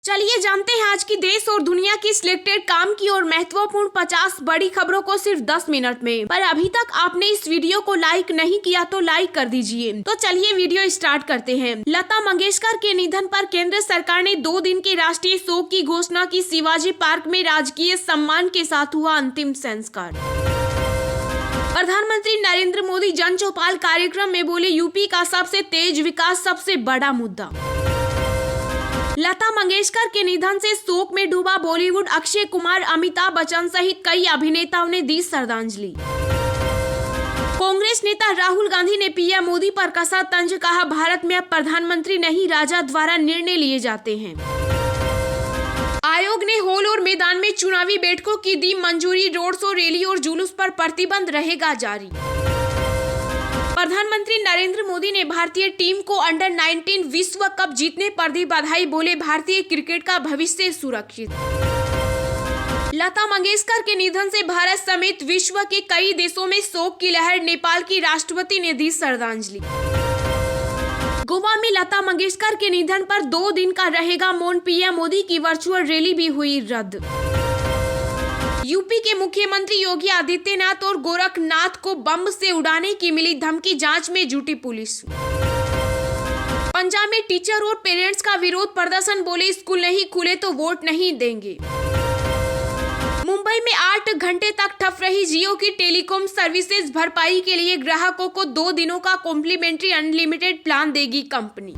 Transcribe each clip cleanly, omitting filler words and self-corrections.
चलिए जानते हैं आज की देश और दुनिया की सिलेक्टेड काम की और महत्वपूर्ण 50 बड़ी खबरों को सिर्फ 10 मिनट में। पर अभी तक आपने इस वीडियो को लाइक नहीं किया तो लाइक कर दीजिए। तो चलिए वीडियो स्टार्ट करते हैं। लता मंगेशकर के निधन पर केंद्र सरकार ने 2 दिन के राष्ट्रीय शोक की घोषणा की। शिवाजी पार्क में राजकीय सम्मान के साथ हुआ अंतिम संस्कार। प्रधानमंत्री नरेंद्र मोदी जन चौपाल कार्यक्रम में बोले, यूपी का सबसे तेज विकास सबसे बड़ा मुद्दा। लता मंगेशकर के निधन से शोक में डूबा बॉलीवुड। अक्षय कुमार, अमिताभ बच्चन सहित कई अभिनेताओं ने दी श्रद्धांजलि। कांग्रेस नेता राहुल गांधी ने पीएम मोदी पर कसा तंज। कहा, भारत में अब प्रधानमंत्री नहीं राजा द्वारा निर्णय लिए जाते हैं। आयोग ने हॉल और मैदान में चुनावी बैठकों की दी मंजूरी। रोड शो, रैली और जुलूस पर प्रतिबंध रहेगा जारी। प्रधानमंत्री नरेंद्र मोदी ने भारतीय टीम को अंडर 19 विश्व कप जीतने पर दी बधाई। बोले, भारतीय क्रिकेट का भविष्य सुरक्षित। लता मंगेशकर के निधन से भारत समेत विश्व के कई देशों में शोक की लहर। नेपाल की राष्ट्रपति ने दी श्रद्धांजलि। गोवा में लता मंगेशकर के निधन पर 2 दिन का रहेगा मौन। पीएम मोदी की वर्चुअल रैली भी हुई रद्द। यूपी के मुख्यमंत्री योगी आदित्यनाथ और गोरखनाथ को बम से उड़ाने की मिली धमकी। जांच में जुटी पुलिस। पंजाब में टीचर और पेरेंट्स का विरोध प्रदर्शन। बोले, स्कूल नहीं खुले तो वोट नहीं देंगे। मुंबई में 8 घंटे तक ठप रही जियो की टेलीकॉम सर्विसेज। भरपाई के लिए ग्राहकों को 2 दिनों का कॉम्प्लीमेंट्री अनलिमिटेड प्लान देगी कंपनी।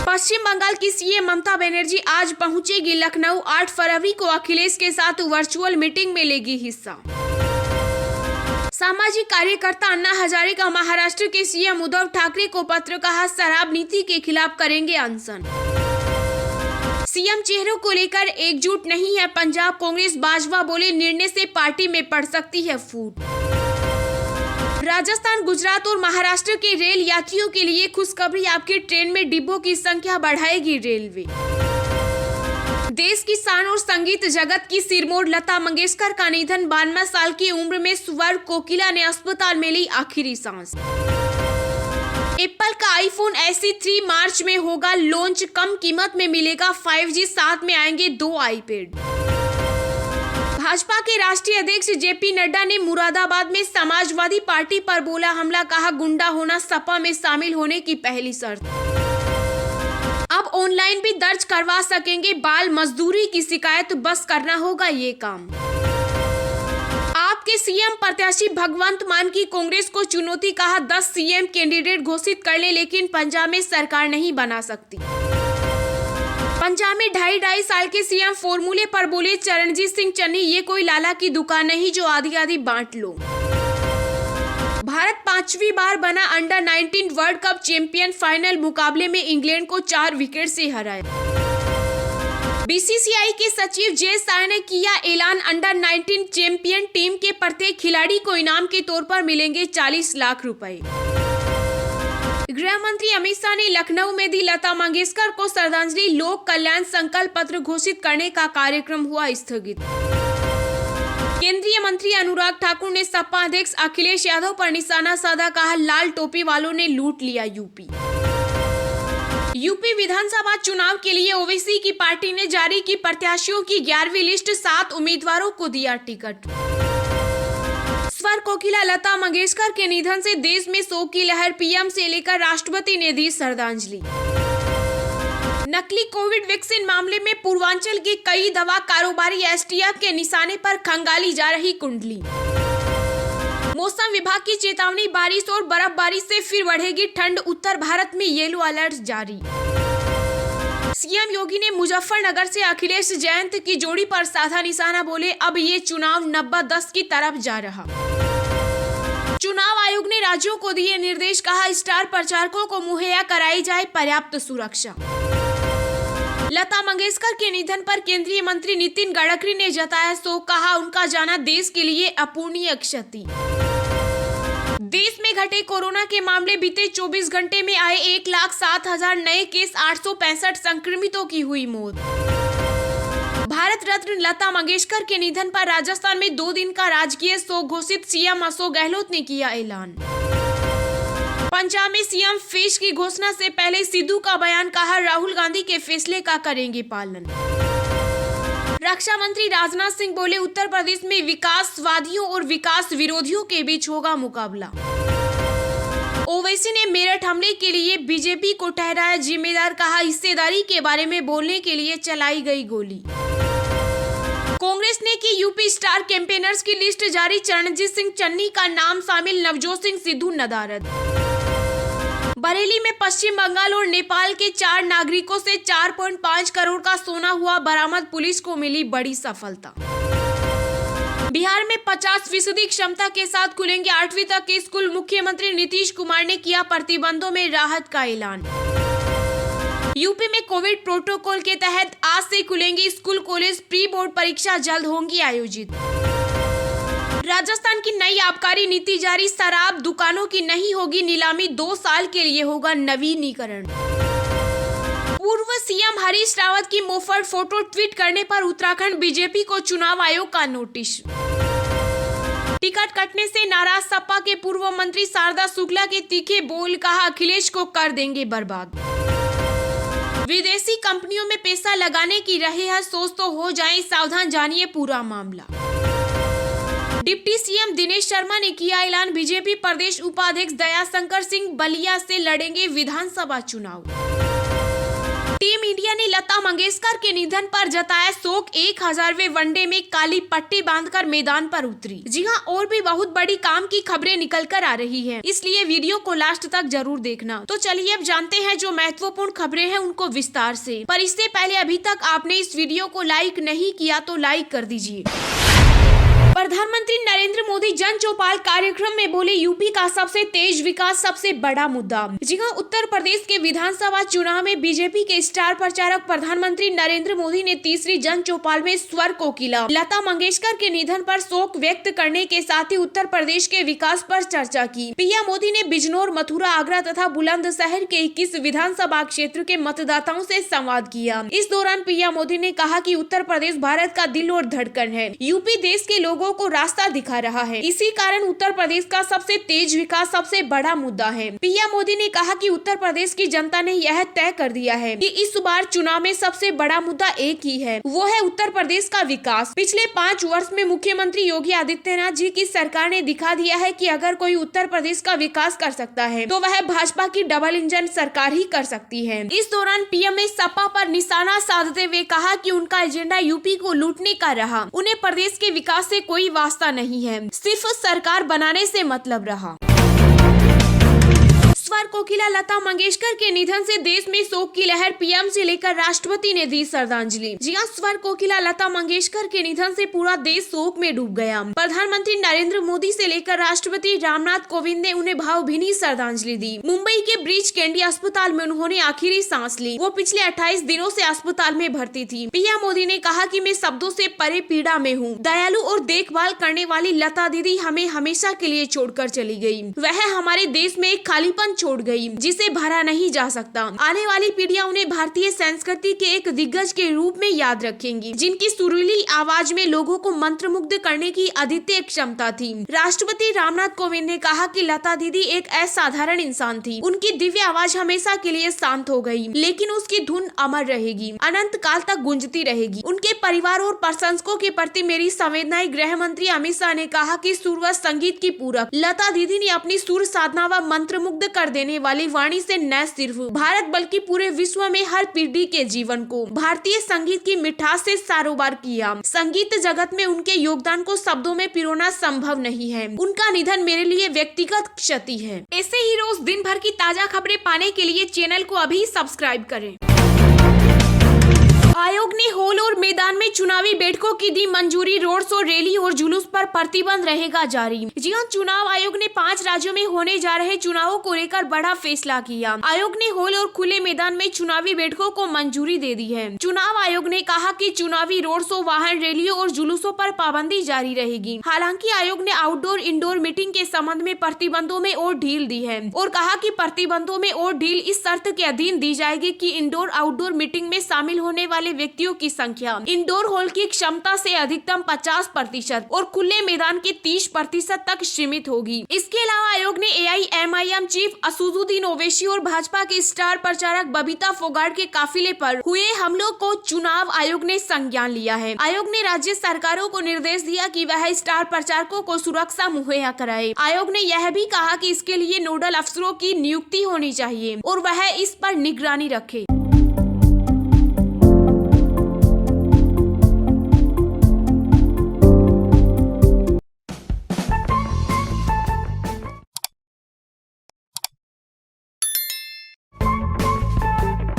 पश्चिम बंगाल की सीएम ममता बनर्जी आज पहुंचेगी लखनऊ। 8 फरवरी को अखिलेश के साथ वर्चुअल मीटिंग में लेगी हिस्सा। सामाजिक कार्यकर्ता अन्ना हजारे का महाराष्ट्र के सीएम उद्धव ठाकरे को पत्र। कहा, शराब नीति के खिलाफ करेंगे अनशन। सीएम चेहरों को लेकर एकजुट नहीं है पंजाब कांग्रेस बाजवा। बोले, निर्णय से पार्टी में पड़ सकती है फूट। राजस्थान, गुजरात और महाराष्ट्र के रेल यात्रियों के लिए खुशखबरी। आपकी ट्रेन में डिब्बों की संख्या बढ़ाएगी रेलवे। देश की शान और संगीत जगत की सिरमौर लता मंगेशकर का निधन। 92 साल की उम्र में स्वर कोकिला ने अस्पताल में ली आखिरी सांस। एप्पल का आईफोन SE 3 मार्च में होगा लॉन्च। कम कीमत में मिलेगा 5G, साथ में आएंगे 2 आईपैड। भाजपा के राष्ट्रीय अध्यक्ष JP नड्डा ने मुरादाबाद में समाजवादी पार्टी पर बोला हमला। कहा, गुंडा होना सपा में शामिल होने की पहली शर्त। अब ऑनलाइन भी दर्ज करवा सकेंगे बाल मजदूरी की शिकायत। बस करना होगा ये काम। आपके सीएम प्रत्याशी भगवंत मान की कांग्रेस को चुनौती। कहा, 10 सीएम कैंडिडेट घोषित कर ले, लेकिन पंजाब में सरकार नहीं बना सकती। पंजाब में 2.5 साल के सीएम फॉर्मूले पर बोले चरणजीत सिंह चन्नी, ये कोई लाला की दुकान नहीं जो आधी आधी बांट लो। भारत 5वीं बार बना under 19 world cup champion. Final मुकाबले में इंग्लैंड को 4 विकेट से हराया। BCCI के सचिव जय शाह ने किया ऐलान। अंडर 19 चैंपियन टीम के प्रत्येक खिलाड़ी को इनाम के तौर पर मिलेंगे 40 लाख रुपए। गृह मंत्री अमित शाह ने लखनऊ में दी लता मंगेशकर को श्रद्धांजलि। लोक कल्याण संकल्प पत्र घोषित करने का कार्यक्रम हुआ स्थगित। केंद्रीय मंत्री अनुराग ठाकुर ने सपा अध्यक्ष अखिलेश यादव पर निशाना साधा। कहा, लाल टोपी वालों ने लूट लिया यूपी विधानसभा चुनाव के लिए ओवैसी की पार्टी ने जारी की प्रत्याशियों की 11वीं लिस्ट। 7 उम्मीदवारों को दिया टिकट। स्वर कोकिला लता मंगेशकर के निधन से देश में शोक की लहर। पीएम से लेकर राष्ट्रपति ने दी श्रद्धांजलि। नकली कोविड वैक्सीन मामले में पूर्वांचल के कई दवा कारोबारी STF के निशाने पर खंगाली जा रही कुंडली। मौसम विभाग की चेतावनी, बारिश और बर्फबारी से फिर बढ़ेगी ठंड। उत्तर भारत में येलो अलर्ट जारी। सीएम योगी ने मुजफ्फरनगर से अखिलेश जयंत की जोड़ी पर साधा निशाना। बोले, अब ये चुनाव 90-10 की तरफ जा रहा। चुनाव आयोग ने राज्यों को दिए निर्देश। कहा, स्टार प्रचारकों को मुहैया कराई जाए पर्याप्त सुरक्षा। लता मंगेशकर के निधन पर केंद्रीय मंत्री नितिन गडकरी ने जताया शोक। कहा, उनका जाना देश के लिए अपूरणीय क्षति। देश में घटे कोरोना के मामले। बीते 24 घंटे में आए 1,07,000 नए केस। 865 संक्रमितों की हुई मौत। भारत रत्न लता मंगेशकर के निधन पर राजस्थान में 2 दिन का राजकीय शोक घोषित। सीएम अशोक गहलोत ने किया ऐलान। पंजाब में सीएम फिश की घोषणा से पहले सिद्धू का बयान, कहा राहुल गांधी के फैसले का करेंगे पालन। रक्षा मंत्री राजनाथ सिंह बोले, उत्तर प्रदेश में विकासवादियों और विकास विरोधियों के बीच होगा मुकाबला। ओवैसी ने मेरठ हमले के लिए बीजेपी को ठहराया जिम्मेदार, कहा हिस्सेदारी के बारे में बोलने के लिए चलाई गई गोली। कांग्रेस ने की यूपी स्टार कैंपेनर्स की लिस्ट जारी, चरणजीत सिंह चन्नी का नाम शामिल, नवजोत सिंह सिद्धू नदारद। बरेली में पश्चिम बंगाल और नेपाल के 4 नागरिकों से 4.5 करोड़ का सोना हुआ बरामद, पुलिस को मिली बड़ी सफलता। बिहार में 50% क्षमता के साथ खुलेंगे 8वीं तक के स्कूल, मुख्यमंत्री नीतीश कुमार ने किया प्रतिबंधों में राहत का ऐलान। यूपी में कोविड प्रोटोकॉल के तहत आज से खुलेंगे स्कूल कॉलेज, प्री बोर्ड परीक्षा जल्द होंगी आयोजित। राजस्थान की नई आबकारी नीति जारी, शराब दुकानों की नहीं होगी नीलामी, 2 साल के लिए होगा नवीनीकरण। पूर्व सीएम हरीश रावत की मुफ्त फोटो ट्वीट करने पर उत्तराखंड बीजेपी को चुनाव आयोग का नोटिस। टिकट कटने से नाराज सपा के पूर्व मंत्री शारदा शुक्ला के तीखे बोल, कहा अखिलेश को कर देंगे बर्बाद। विदेशी कंपनियों में पैसा लगाने की रहे है सोच तो हो जाए सावधान, जानिए पूरा मामला। डिप्टी सीएम दिनेश शर्मा ने किया ऐलान, बीजेपी प्रदेश उपाध्यक्ष दयाशंकर सिंह बलिया से लड़ेंगे विधानसभा चुनाव। टीम इंडिया ने लता मंगेशकर के निधन पर जताया शोक, 1000वें वनडे में काली पट्टी बांधकर मैदान पर उतरी। जी हां, और भी बहुत बड़ी काम की खबरें निकल कर आ रही हैं, इसलिए वीडियो को लास्ट तक जरूर देखना। तो चलिए अब जानते हैं जो महत्वपूर्ण खबरें हैं उनको विस्तार से। पर इससे पहले अभी तक आपने इस वीडियो को लाइक नहीं किया तो लाइक कर दीजिए। प्रधानमंत्री नरेंद्र मोदी जन चौपाल कार्यक्रम में बोले, यूपी का सबसे तेज विकास सबसे बड़ा मुद्दा। जी हां, उत्तर प्रदेश के विधानसभा चुनाव में बीजेपी के स्टार प्रचारक प्रधानमंत्री नरेंद्र मोदी ने तीसरी जन चौपाल में स्वर कोकिला लता मंगेशकर के निधन पर शोक व्यक्त करने के साथ ही उत्तर प्रदेश के विकास पर चर्चा की। पीएम मोदी ने बिजनौर, मथुरा, आगरा तथा बुलंदशहर के 21 विधानसभा क्षेत्र के मतदाताओं से संवाद किया। इस दौरान पीएम मोदी ने कहा कि उत्तर प्रदेश भारत का दिल और धड़कन है, यूपी देश के लोगों को रास्ता दिखा रहा है, इसी कारण उत्तर प्रदेश का सबसे तेज विकास सबसे बड़ा मुद्दा है। पीएम मोदी ने कहा कि उत्तर प्रदेश की जनता ने यह तय कर दिया है कि इस बार चुनाव में सबसे बड़ा मुद्दा एक ही है, वो है उत्तर प्रदेश का विकास। पिछले 5 वर्ष में मुख्यमंत्री योगी आदित्यनाथ जी की सरकार ने दिखा दिया है कि अगर कोई उत्तर प्रदेश का विकास कर सकता है तो वह भाजपा की डबल इंजन सरकार ही कर सकती है। इस दौरान पीएम ने सपा पर निशाना साधते हुए कहा कि उनका एजेंडा यूपी को लूटने का रहा, उन्हें प्रदेश के विकास से कोई वास्ता नहीं है, सिर्फ सरकार बनाने से मतलब रहा। स्वर कोकिला लता मंगेशकर के निधन से देश में शोक की लहर, पीएम से लेकर राष्ट्रपति ने दी श्रद्धांजलि। जी हां, स्वर कोकिला लता मंगेशकर के निधन से पूरा देश शोक में डूब गया। प्रधानमंत्री नरेंद्र मोदी से लेकर राष्ट्रपति रामनाथ कोविंद ने उन्हें भावभीनी श्रद्धांजलि दी। मुंबई के ब्रीच कैंडी अस्पताल में उन्होंने आखिरी सांस ली। वो पिछले 28 दिनों से अस्पताल में भर्ती थी। पीएम मोदी ने कहा कि मैं शब्दों से परे पीड़ा में हूँ। दयालु और देखभाल करने वाली लता दीदी हमें हमेशा के लिए छोड़कर चली गयी। वह हमारे देश में एक खालीपन छोड़ गई जिसे भरा नहीं जा सकता। आने वाली पीढ़ियां उन्हें भारतीय संस्कृति के एक दिग्गज के रूप में याद रखेंगी, जिनकी सुरीली आवाज में लोगों को मंत्रमुग्ध करने की अद्वितीय क्षमता थी। राष्ट्रपति रामनाथ कोविंद ने कहा कि लता दीदी एक असाधारण इंसान थी। उनकी दिव्य आवाज हमेशा के लिए शांत हो गई, लेकिन उसकी धुन अमर रहेगी, अनंत काल तक गूंजती रहेगी। उनके परिवार और प्रशंसकों के प्रति मेरी संवेदनाएं। गृह मंत्री अमित शाह ने कहा कि सुर व संगीत की पूरक लता दीदी ने अपनी सुर साधना व मंत्रमुग्ध कर देने वाली वाणी से न सिर्फ भारत बल्कि पूरे विश्व में हर पीढ़ी के जीवन को भारतीय संगीत की मिठास से सारोबार किया। संगीत जगत में उनके योगदान को शब्दों में पिरोना संभव नहीं है। उनका निधन मेरे लिए व्यक्तिगत क्षति है। ऐसे ही रोज दिन भर की ताजा खबरें पाने के लिए चैनल को अभी सब्सक्राइब करें। आयोग ने हॉल और मैदान में चुनावी बैठकों की दी मंजूरी, रोड शो, रैली और जुलूस पर प्रतिबंध रहेगा जारी। जी हां, चुनाव आयोग ने 5 राज्यों में होने जा रहे चुनावों को लेकर बड़ा फैसला किया। आयोग ने हॉल और खुले मैदान में चुनावी बैठकों को मंजूरी दे दी है। चुनाव आयोग ने कहा कि चुनावी रोड शो, वाहन रैलियों और जुलूसों पर पाबंदी जारी रहेगी। हालांकि आयोग ने आउटडोर इंडोर मीटिंग के संबंध में प्रतिबंधों में और ढील दी है और कहा कि प्रतिबंधों में और ढील इस शर्त के अधीन दी जाएगी कि इंडोर आउटडोर मीटिंग में शामिल होने वाले व्यक्तियों की संख्या इंडोर हॉल की क्षमता से अधिकतम 50% और खुले मैदान के 30% तक सीमित होगी। इसके अलावा आयोग ने AIMIM चीफ असदुद्दीन ओवैसी और भाजपा के स्टार प्रचारक बबीता फोगाट के काफिले पर हुए हमलों को चुनाव आयोग ने संज्ञान लिया है। आयोग ने राज्य सरकारों को निर्देश दिया कि वह स्टार प्रचारकों को सुरक्षा मुहैया कराए। आयोग ने यह भी कहा कि इसके लिए नोडल अफसरों की नियुक्ति होनी चाहिए और वह इस पर निगरानी रखे।